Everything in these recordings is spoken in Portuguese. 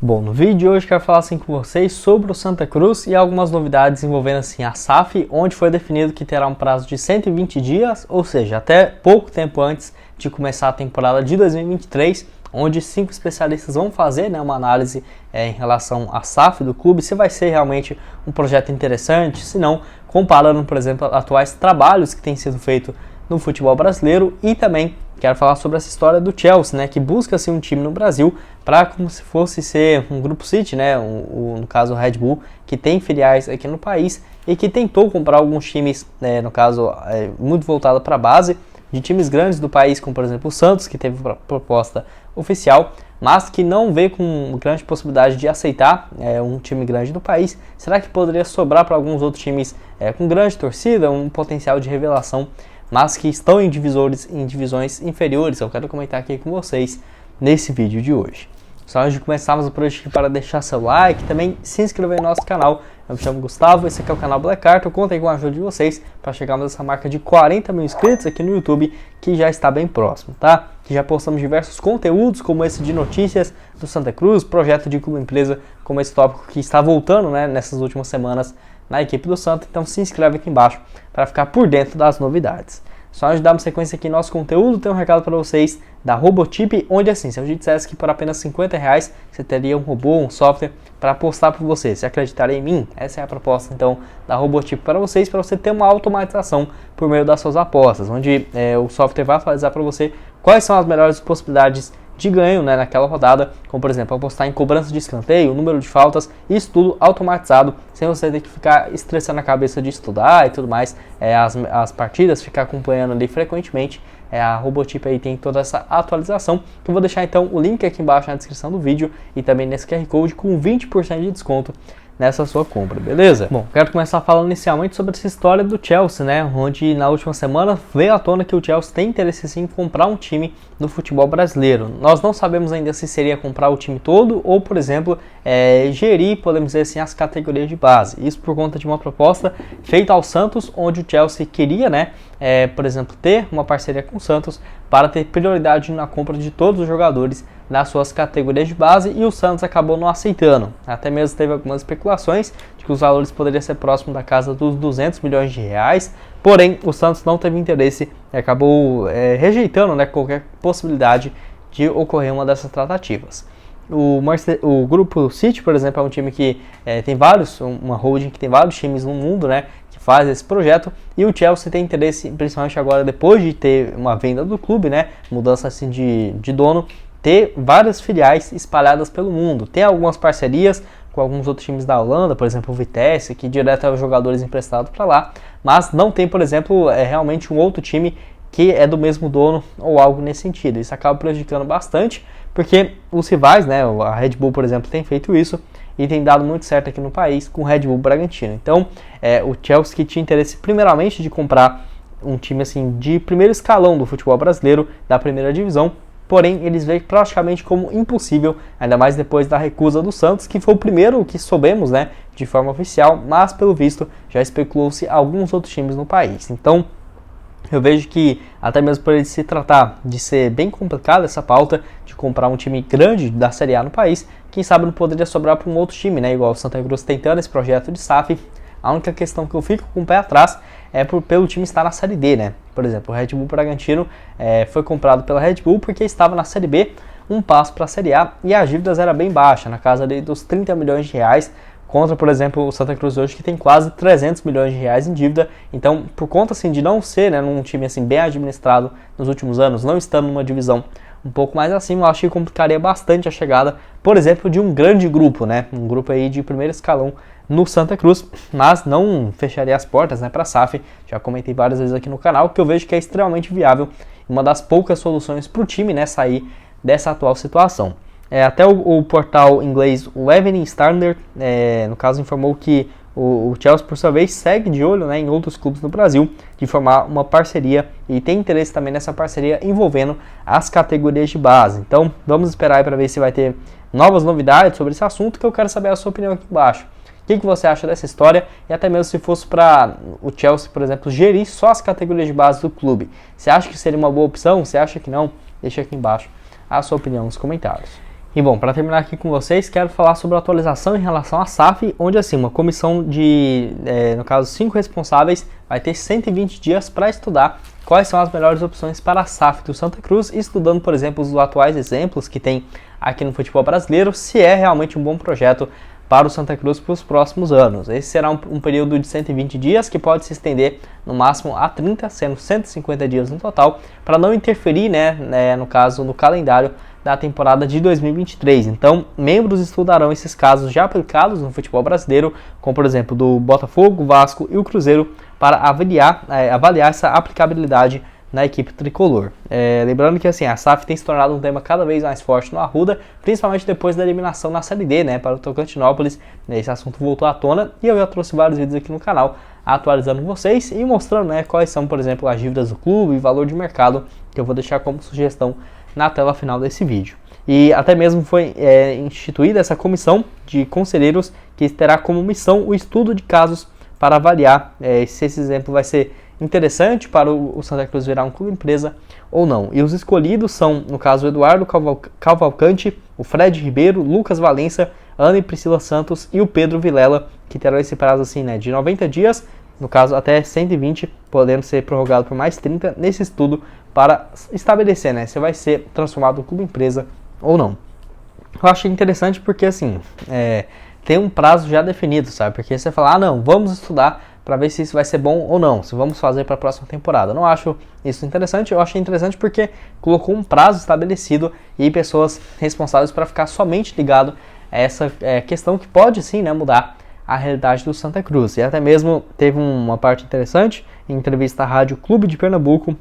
Bom, no vídeo de hoje quero falar assim com vocês sobre o Santa Cruz e algumas novidades envolvendo assim a SAF, onde foi definido que terá um prazo de 120 dias, ou seja, até pouco tempo antes de começar a temporada de 2023, onde 5 especialistas vão fazer uma análise em relação à SAF do clube, se vai ser realmente um projeto interessante, se não, comparando, por exemplo, atuais trabalhos que têm sido feitos no futebol brasileiro. E também quero falar sobre essa história do Chelsea, que busca ser um time no Brasil para como se fosse ser um grupo City, no caso o Red Bull, que tem filiais aqui no país e que tentou comprar alguns times, no caso muito voltado para a base, de times grandes do país, como por exemplo o Santos, que teve proposta oficial, mas que não vê com grande possibilidade de aceitar um time grande do país. Será que poderia sobrar para alguns outros times com grande torcida, um potencial de revelação, mas que estão em divisões inferiores? Eu quero comentar aqui com vocês nesse vídeo de hoje. Só antes de começarmos o projeto, para deixar seu like e também se inscrever no nosso canal. Eu me chamo Gustavo, esse aqui é o canal Black Art. Eu conto aí com a ajuda de vocês para chegarmos a essa marca de 40 mil inscritos aqui no YouTube, que já está bem próximo, tá? Que já postamos diversos conteúdos, como esse de notícias do Santa Cruz, projeto de clube empresa, como esse tópico que está voltando nessas últimas semanas na equipe do Santa. Então se inscreve aqui embaixo para ficar por dentro das novidades. Só antes de darmos sequência aqui em nosso conteúdo, tem um recado para vocês da Robotip, onde assim, se eu te dissesse que por apenas R$50 você teria um robô, um software para apostar por você, você acreditaria em mim? Essa é a proposta então da Robotip para você ter uma automatização por meio das suas apostas, onde o software vai atualizar para você quais são as melhores possibilidades de ganho naquela rodada, como por exemplo apostar em cobrança de escanteio, número de faltas, isso tudo automatizado, sem você ter que ficar estressando a cabeça de estudar e tudo mais, as partidas, ficar acompanhando ali frequentemente. A Robotip aí tem toda essa atualização, que eu vou deixar então o link aqui embaixo na descrição do vídeo e também nesse QR Code com 20% de desconto nessa sua compra, beleza? Bom, quero começar falando inicialmente sobre essa história do Chelsea, onde na última semana veio à tona que o Chelsea tem interesse sim em comprar um time no futebol brasileiro. Nós não sabemos ainda se seria comprar o time todo ou, por exemplo, gerir, podemos dizer assim, as categorias de base. Isso por conta de uma proposta feita ao Santos, onde o Chelsea queria, por exemplo, ter uma parceria com o Santos para ter prioridade na compra de todos os jogadores nas suas categorias de base, e o Santos acabou não aceitando. Até mesmo teve algumas especulações de que os valores poderiam ser próximos da casa dos 200 milhões de reais, porém o Santos não teve interesse e acabou rejeitando qualquer possibilidade de ocorrer uma dessas tratativas. O grupo City, por exemplo, é um time que tem uma holding que tem vários times no mundo, que faz esse projeto, e o Chelsea tem interesse, principalmente agora depois de ter uma venda do clube, mudança assim de dono, ter várias filiais espalhadas pelo mundo. Tem algumas parcerias com alguns outros times da Holanda, por exemplo o Vitesse, que direto é os jogadores emprestados para lá, mas não tem, por exemplo, realmente um outro time que é do mesmo dono ou algo nesse sentido. Isso acaba prejudicando bastante, porque os rivais, a Red Bull, por exemplo, tem feito isso e tem dado muito certo aqui no país com o Red Bull Bragantino. Então, o Chelsea, que tinha interesse primeiramente de comprar um time assim de primeiro escalão do futebol brasileiro, da primeira divisão, porém eles veem praticamente como impossível, ainda mais depois da recusa do Santos, que foi o primeiro que soubemos, de forma oficial, mas pelo visto já especulou-se alguns outros times no país. Então, eu vejo que, até mesmo por ele se tratar de ser bem complicado essa pauta de comprar um time grande da Série A no país, quem sabe não poderia sobrar para um outro time, igual o Santa Cruz tentando esse projeto de SAF. A única questão que eu fico com o pé atrás é pelo time estar na Série D, Por exemplo, o Red Bull Bragantino foi comprado pela Red Bull porque estava na Série B, um passo para a Série A, e as dívidas eram bem baixas, na casa dos 30 milhões de reais, contra, por exemplo, o Santa Cruz hoje, que tem quase 300 milhões de reais em dívida. Então, por conta assim, de não ser num time assim, bem administrado nos últimos anos, não estando numa divisão um pouco mais acima, eu acho que complicaria bastante a chegada, por exemplo, de um grande grupo, um grupo aí de primeiro escalão no Santa Cruz, mas não fecharia as portas para a SAF. Já comentei várias vezes aqui no canal que eu vejo que é extremamente viável, uma das poucas soluções para o time sair dessa atual situação. Até o portal inglês, o Evening Standard, no caso, informou que o Chelsea, por sua vez, segue de olho em outros clubes no Brasil de formar uma parceria, e tem interesse também nessa parceria envolvendo as categorias de base. Então, vamos esperar aí para ver se vai ter novas novidades sobre esse assunto, que eu quero saber a sua opinião aqui embaixo. O que você acha dessa história? E até mesmo se fosse para o Chelsea, por exemplo, gerir só as categorias de base do clube. Você acha que seria uma boa opção? Você acha que não? Deixa aqui embaixo a sua opinião nos comentários. E bom, para terminar aqui com vocês, quero falar sobre a atualização em relação à SAF, onde assim, uma comissão de, no caso, 5 responsáveis, vai ter 120 dias para estudar quais são as melhores opções para a SAF do Santa Cruz, estudando, por exemplo, os atuais exemplos que tem aqui no futebol brasileiro, se é realmente um bom projeto para o Santa Cruz para os próximos anos. Esse será um período de 120 dias que pode se estender no máximo a 30, sendo 150 dias no total, para não interferir, no caso, no calendário da temporada de 2023. Então, membros estudarão esses casos já aplicados no futebol brasileiro, como por exemplo do Botafogo, Vasco e o Cruzeiro, para avaliar essa aplicabilidade na equipe tricolor. Lembrando que assim, a SAF tem se tornado um tema cada vez mais forte no Arruda, principalmente depois da eliminação na Série D, para o Tocantinópolis. Esse assunto voltou à tona e eu já trouxe vários vídeos aqui no canal atualizando vocês e mostrando quais são, por exemplo, as dívidas do clube e valor de mercado, que eu vou deixar como sugestão na tela final desse vídeo. E até mesmo foi instituída essa comissão de conselheiros que terá como missão o estudo de casos para avaliar se esse exemplo vai ser interessante para o Santa Cruz virar um clube empresa ou não. E os escolhidos são, no caso, o Eduardo Cavalcante, o Fred Ribeiro, Lucas Valença, Ana e Priscila Santos e o Pedro Vilela, que terão esse prazo assim, de 90 dias, no caso até 120, podendo ser prorrogado por mais 30 nesse estudo para estabelecer se vai ser transformado em clube empresa ou não. Eu achei interessante porque assim, tem um prazo já definido, sabe? Porque você fala, não, vamos estudar para ver se isso vai ser bom ou não, se vamos fazer para a próxima temporada. Não acho isso interessante, eu achei interessante porque colocou um prazo estabelecido e pessoas responsáveis para ficar somente ligado a essa questão que pode sim mudar a realidade do Santa Cruz. E até mesmo teve uma parte interessante em entrevista à Rádio Clube de Pernambuco,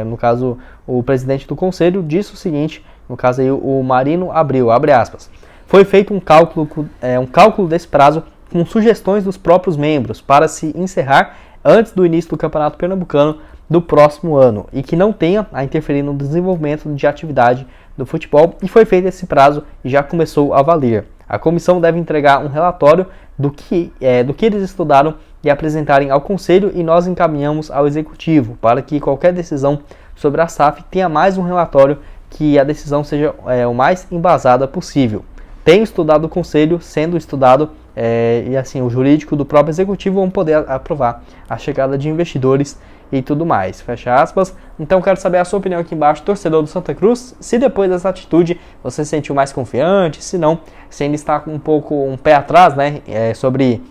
no caso o presidente do conselho disse o seguinte, no caso aí o Marino Abreu, abre aspas, foi feito um cálculo desse prazo com sugestões dos próprios membros para se encerrar antes do início do Campeonato Pernambucano do próximo ano e que não tenha a interferir no desenvolvimento de atividade do futebol, e foi feito esse prazo e já começou a valer. A comissão deve entregar um relatório do que eles estudaram e apresentarem ao Conselho, e nós encaminhamos ao Executivo para que qualquer decisão sobre a SAF tenha mais um relatório, que a decisão seja o mais embasada possível. Tenho estudado o Conselho, sendo estudado, e assim, o jurídico do próprio Executivo vão poder aprovar a chegada de investidores e tudo mais, fecha aspas. Então quero saber a sua opinião aqui embaixo, torcedor do Santa Cruz, se depois dessa atitude você se sentiu mais confiante, se não, se ainda está com um pé atrás, sobre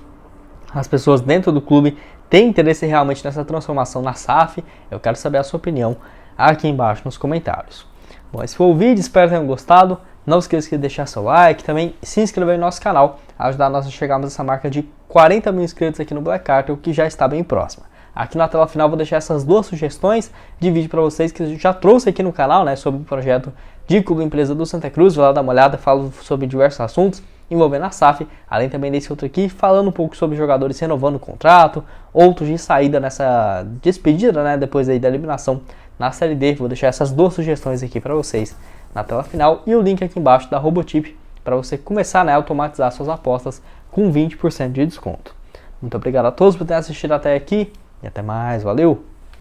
as pessoas dentro do clube, tem interesse realmente nessa transformação na SAF. Eu quero saber a sua opinião aqui embaixo nos comentários. Bom, esse foi o vídeo, espero que tenham gostado. Não esqueça de deixar seu like, também se inscrever no nosso canal, ajudar nós a chegarmos a essa marca de 40 mil inscritos aqui no Black Cartel, que já está bem próxima. Aqui na tela final vou deixar essas duas sugestões de vídeo para vocês que eu já trouxe aqui no canal, sobre o projeto de clube empresa do Santa Cruz. Vai lá dar uma olhada, falo sobre diversos assuntos envolvendo a SAF, além também desse outro aqui, falando um pouco sobre jogadores renovando o contrato, outros de saída nessa despedida, depois aí da eliminação na Série D. Vou deixar essas duas sugestões aqui para vocês na tela final e o link aqui embaixo da Robotip para você começar a automatizar suas apostas com 20% de desconto. Muito obrigado a todos por terem assistido até aqui e até mais, valeu!